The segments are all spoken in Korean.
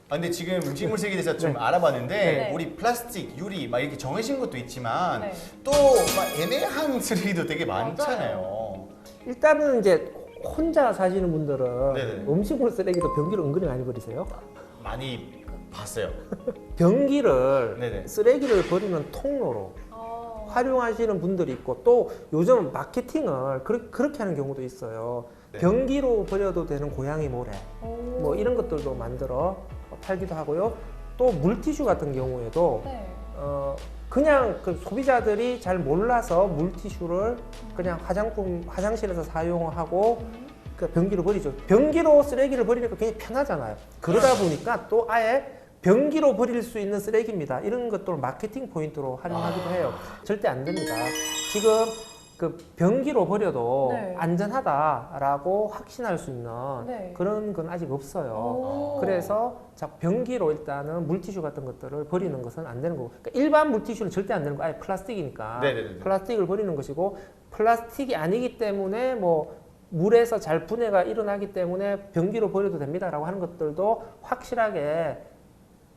근데 지금 음식물 쓰레기에 대해서 좀 네. 알아봤는데 네. 우리 플라스틱, 유리 막 이렇게 정해진 것도 있지만 네. 또 막 애매한 쓰레기도 되게 많잖아요. 일단은 이제 혼자 사시는 분들은 네네. 음식물 쓰레기도 변기로 은근히 많이 버리세요. 많이 봤어요. 변기를 네네. 쓰레기를 버리는 통로로 활용하시는 분들이 있고 또 요즘 마케팅을 그렇게 하는 경우도 있어요. 네. 변기로 버려도 되는 고양이 모래 뭐 이런 것들도 만들어 팔기도 하고요. 또 물티슈 같은 경우에도 네. 그냥 그 소비자들이 잘 몰라서 물티슈를 그냥 화장실에서 사용하고 그 변기로 버리죠. 변기로 쓰레기를 버리니까 굉장히 편하잖아요. 그러다 보니까 또 아예 변기로 버릴 수 있는 쓰레기입니다. 이런 것들을 마케팅 포인트로 활용하기도 해요. 절대 안 됩니다. 지금 그 변기로 버려도 네. 안전하다라고 확신할 수 있는 네. 그런 건 아직 없어요. 오. 그래서 자, 변기로 일단은 물티슈 같은 것들을 버리는 것은 안 되는 거고, 그러니까 일반 물티슈는 절대 안 되는 거, 아예 플라스틱이니까 네네네. 플라스틱을 버리는 것이고, 플라스틱이 아니기 때문에 뭐 물에서 잘 분해가 일어나기 때문에 변기로 버려도 됩니다라고 하는 것들도 확실하게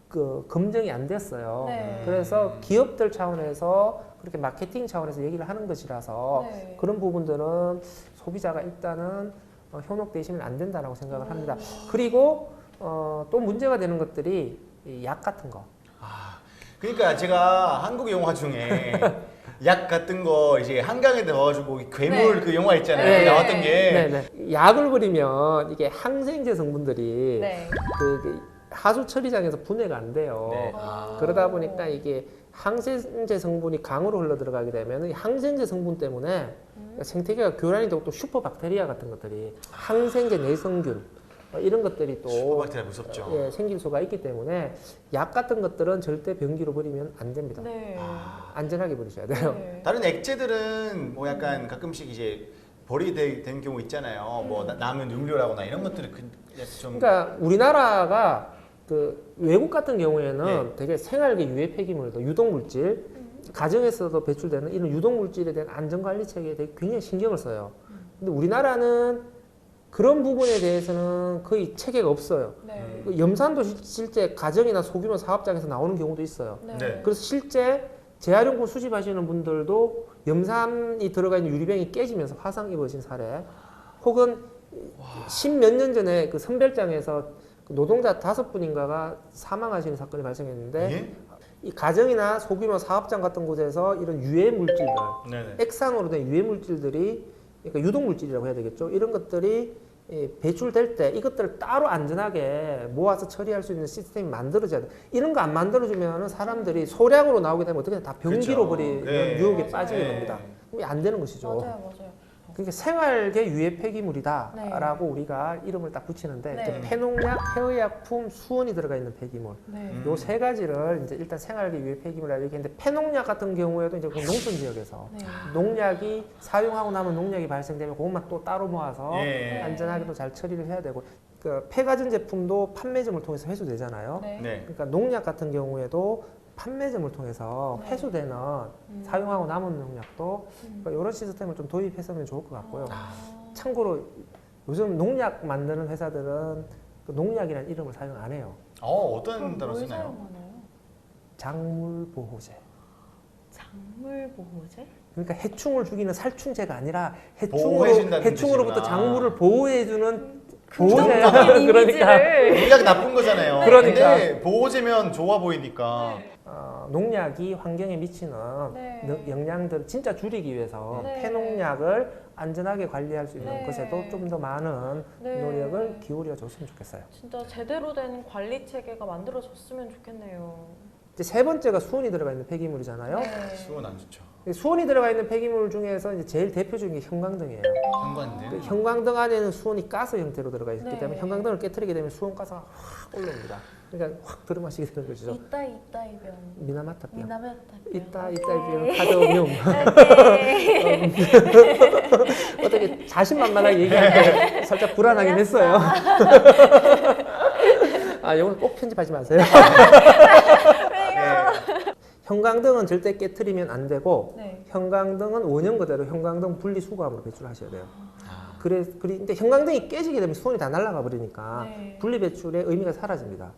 그 검증이 안 됐어요. 네. 그래서 기업들 차원에서 그렇게 마케팅 차원에서 얘기를 하는 것이라서 네. 그런 부분들은 소비자가 일단은 현혹되시면 안 된다라고 생각을 합니다. 그리고 또 문제가 되는 것들이 이 약 같은 거. 그러니까 제가 한국 영화 중에 약 같은 거 이제 한강에 넣어가지고 괴물 네. 그 영화 있잖아요. 네. 나왔던 게 네네. 약을 버리면 이게 항생제 성분들이 네. 그 하수 처리장에서 분해가 안 돼요. 네. 그러다 보니까 이게 항생제 성분이 강으로 흘러 들어가게 되면 이 항생제 성분 때문에 생태계가 교란이 되고 또 슈퍼박테리아 같은 것들이 항생제 내성균 이런 것들이 또 슈퍼박테리아 무섭죠. 예, 생길 수가 있기 때문에 약 같은 것들은 절대 변기로 버리면 안 됩니다. 네. 안전하게 버리셔야 돼요. 네. 다른 액체들은 뭐 약간 가끔씩 이제 버리게 되는 경우 있잖아요. 뭐 남은 음료라거나 이런 것들을 좀 그러니까 우리나라가 그 외국 같은 경우에는 예. 되게 생활계 유해 폐기물도 유독물질 가정에서도 배출되는 이런 유독물질에 대한 안전관리 체계에 되게 굉장히 신경을 써요. 근데 우리나라는 그런 부분에 대해서는 거의 체계가 없어요. 네. 그 염산도 실제 가정이나 소규모 사업장에서 나오는 경우도 있어요. 네. 그래서 실제 재활용품 수집하시는 분들도 염산이 들어가 있는 유리병이 깨지면서 화상 입으신 사례, 혹은 십몇 년 전에 그 선별장에서 노동자 5분인가가 사망하시는 사건이 발생했는데 예? 이 가정이나 소규모 사업장 같은 곳에서 이런 유해 물질들, 네네. 액상으로 된 유해 물질들이, 그러니까 유독 물질이라고 해야 되겠죠. 이런 것들이 배출될 때 이것들을 따로 안전하게 모아서 처리할 수 있는 시스템이 만들어져야 돼. 이런 거 안 만들어주면 사람들이 소량으로 나오게 되면 어떻게 다 변기로 그렇죠. 버리는 네. 유혹에 맞아요. 빠지게 네. 됩니다. 그게 안 되는 것이죠. 맞아요, 맞아요. 그러니까 생활계 유해 폐기물이다라고 네. 우리가 이름을 딱 붙이는데 네. 이제 폐농약, 폐의약품, 수은이 들어가 있는 폐기물. 네. 요 세 가지를 이제 일단 생활계 유해 폐기물이라고 얘기했는데, 폐농약 같은 경우에도 이제 그 농촌 지역에서 네. 농약이 사용하고 나면 농약이 발생되면 그것만 또 따로 모아서 예. 안전하게 또 잘 처리를 해야 되고, 그 폐가전 제품도 판매점을 통해서 회수되잖아요. 네. 네. 그러니까 농약 같은 경우에도 판매점을 통해서 네. 회수되는 사용하고 남은 농약도 그러니까 이런 시스템을 좀 도입했으면 좋을 것 같고요. 참고로 요즘 농약 만드는 회사들은 그 농약이라는 이름을 사용 안 해요. 어떤 그럼 단어 뭘 쓰나요? 사용하나요? 작물 보호제. 작물 보호제? 그러니까 해충을 죽이는 살충제가 아니라 보호해준다는 해충으로부터 뜻이구나. 작물을 보호해주는 보호제. 긍정적인 이미지를. 농약 나쁜 거잖아요. 그러니까. 근데 보호제면 좋아 보이니까. 농약이 환경에 미치는 네. 영향들을 진짜 줄이기 위해서 네. 폐농약을 안전하게 관리할 수 있는 네. 것에도 좀 더 많은 네. 노력을 기울여 줬으면 좋겠어요. 진짜 제대로 된 관리 체계가 만들어졌으면 좋겠네요. 이제 세 번째가 수은이 들어가 있는 폐기물이잖아요. 네. 수은 안 좋죠. 수은이 들어가 있는 폐기물 중에서 이제 제일 대표적인 게 형광등이에요. 현관들. 그 형광등 안에는 수은이 가스 형태로 들어가 있기 네. 때문에 형광등을 깨뜨리게 되면 수은가스가 확 올라옵니다. 그러니까 확 들어마시게 되는 것이죠. 이따 이병. 미나마타병. 미나메타병. 이따 이병 카드오뇽. 오케이. 어떻게 자신만만하게 얘기하는데 살짝 불안하긴 했어요. 아, 이건 꼭 편집하지 마세요. 네. 형광등은 절대 깨트리면 안 되고 네. 형광등은 원형 그대로 형광등 분리수거함으로 배출하셔야 돼요. 근데 형광등이 깨지게 되면 수온이 다 날아가 버리니까 네. 분리배출의 의미가 사라집니다.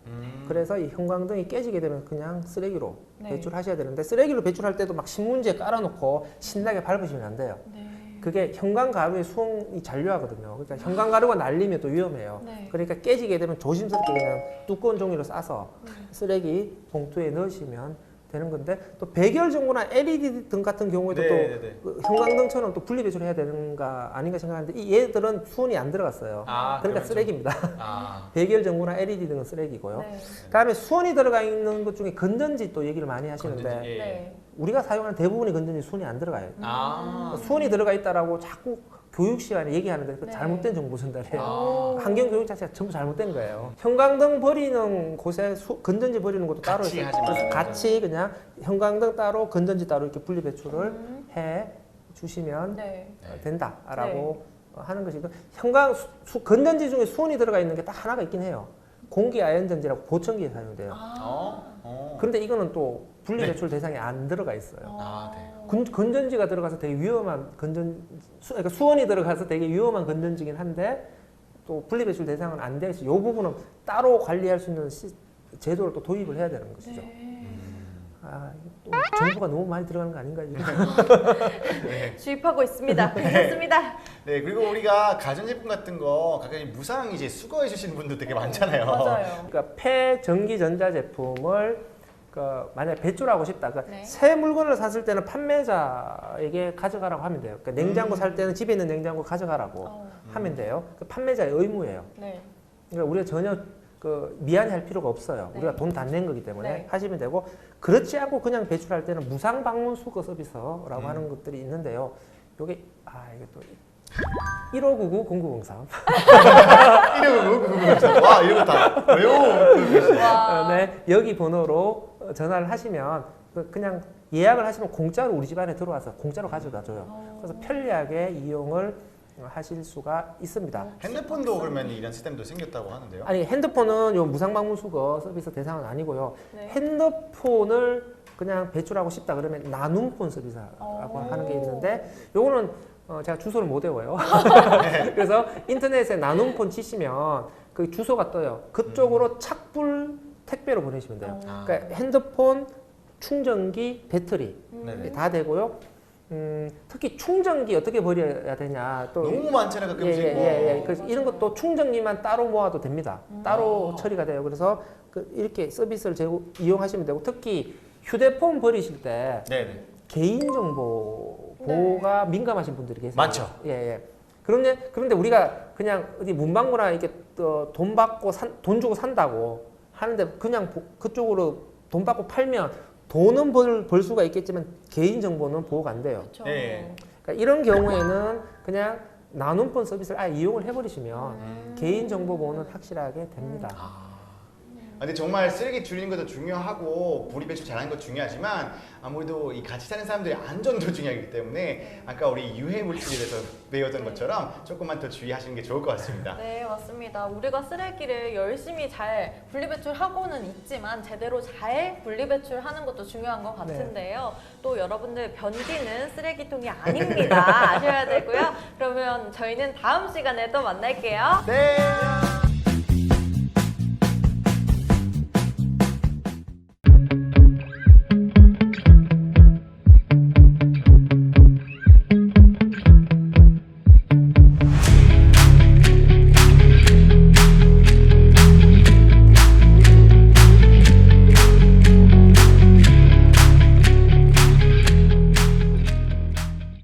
그래서 이 형광등이 깨지게 되면 그냥 쓰레기로 네. 배출하셔야 되는데 쓰레기로 배출할 때도 막 신문지에 깔아놓고 신나게 밟으시면 안 돼요. 네. 그게 형광가루에 수온이 잔류하거든요. 그러니까 형광가루가 날리면 또 위험해요. 네. 그러니까 깨지게 되면 조심스럽게 그냥 두꺼운 종이로 싸서 네. 쓰레기 봉투에 넣으시면 되는 건데 또 백열전구나 LED 등 같은 경우에도 네네네. 또 형광등처럼 또 분리배출해야 되는가 아닌가 생각하는데 이 얘들은 수온이 안 들어갔어요. 그러니까 그러면 쓰레기입니다. 아. 백열전구나 LED 등은 쓰레기고요. 네. 그다음에 수온이 들어가 있는 것 중에 건전지 또 얘기를 많이 하시는데 건전지, 예. 네. 우리가 사용하는 대부분의 건전지 수온이 안 들어가요. 아. 수온이 들어가 있다라고 자꾸 교육 시간에 얘기하는데 그 네. 잘못된 정보 전달이에요. 아. 환경 교육 자체가 전부 잘못된 거예요. 형광등 버리는 곳에 건전지 버리는 것도 따로 같이 있어요. 하지 그래서 말아요. 그냥 형광등 따로 건전지 따로 이렇게 분리 배출을 해 주시면 네. 된다라고 하는 것이고 건전지 중에 수온이 들어가 있는 게 딱 하나가 있긴 해요. 공기 아연전지라고 보청기에 사용돼요. 그런데 이거는 또 분리 배출 대상에 안 들어가 있어요. 아, 네. 건전지가 들어가서 되게 위험한 그러니까 수온이 들어가서 되게 위험한 건전지긴 한데 또 분리 배출 대상은 안 되어 있어요. 이 부분은 따로 관리할 수 있는 제도를 또 도입을 해야 되는 것이죠. 네. 아, 또 정보가 너무 많이 들어가는 거 아닌가 이거. 주입하고 있습니다. 괜찮습니다. 네, 그리고 우리가 가전제품 같은 거 가끔 무상 이제 수거해 주시는 분들 되게 많잖아요. 맞아요. 그러니까 폐전기 전자 제품을 만약에 배출하고 싶다. 그러니까 네. 새 물건을 샀을 때는 판매자에게 가져가라고 하면 돼요. 그러니까 냉장고 살 때는 집에 있는 냉장고 가져가라고 하면 돼요. 그 판매자의 의무예요. 네. 그러니까 우리가 전혀 미안해할 필요가 없어요. 네. 우리가 돈 다 낸 거기 때문에 네. 하시면 되고 그렇지 않고 그냥 배출할 때는 무상 방문 수거 서비스라고 하는 것들이 있는데요. 요게 이게 또 1599-0903 와, 이거 다 외워. 와. 네, 여기 번호로 전화를 하시면 그냥 예약을 하시면 공짜로 우리 집 안에 들어와서 공짜로 가져다 줘요. 그래서 편리하게 이용을 하실 수가 있습니다. 핸드폰도 그러면 이런 시스템도 생겼다고 하는데요. 아니 핸드폰은 요 무상방문 수거 서비스 대상은 아니고요. 네. 핸드폰을 그냥 배출하고 싶다 그러면 나눔폰 서비스라고 하는 게 있는데 요거는 제가 주소를 못 외워요. 그래서 인터넷에 나눔폰 치시면 그 주소가 떠요. 그쪽으로 착불 택배로 보내시면 돼요. 그러니까 핸드폰, 충전기, 배터리 네네. 다 되고요. 특히 충전기 어떻게 버려야 되냐 또 너무 많잖아요, 가끔씩. 그래서 이런 것도 충전기만 따로 모아도 됩니다. 따로 처리가 돼요. 그래서 이렇게 서비스를 이용하시면 되고 특히 휴대폰 버리실 때 네네. 개인정보 보호가 민감하신 분들이 계세요. 많죠. 예. 그런데 우리가 그냥 어디 문방구나 이렇게 또 돈 받고 돈 주고 산다고 하는데 그냥 그쪽으로 돈 받고 팔면 돈은 벌 수가 있겠지만 개인정보는 보호가 안 돼요. 그렇죠. 네. 그러니까 이런 경우에는 그냥 나눔폰 서비스를 이용을 해버리시면 개인정보 보호는 확실하게 됩니다. 근데 정말 쓰레기 줄이는 것도 중요하고 분리배출 잘하는 것도 중요하지만 아무래도 이 같이 사는 사람들의 안전도 중요하기 때문에 아까 우리 유해 물질에 대해서 배웠던 것처럼 조금만 더 주의하시는 게 좋을 것 같습니다. 네, 맞습니다. 우리가 쓰레기를 열심히 잘 분리배출하고는 있지만 제대로 잘 분리배출하는 것도 중요한 것 같은데요. 또 여러분들 변기는 쓰레기통이 아닙니다. 아셔야 되고요. 그러면 저희는 다음 시간에 또 만날게요. 네.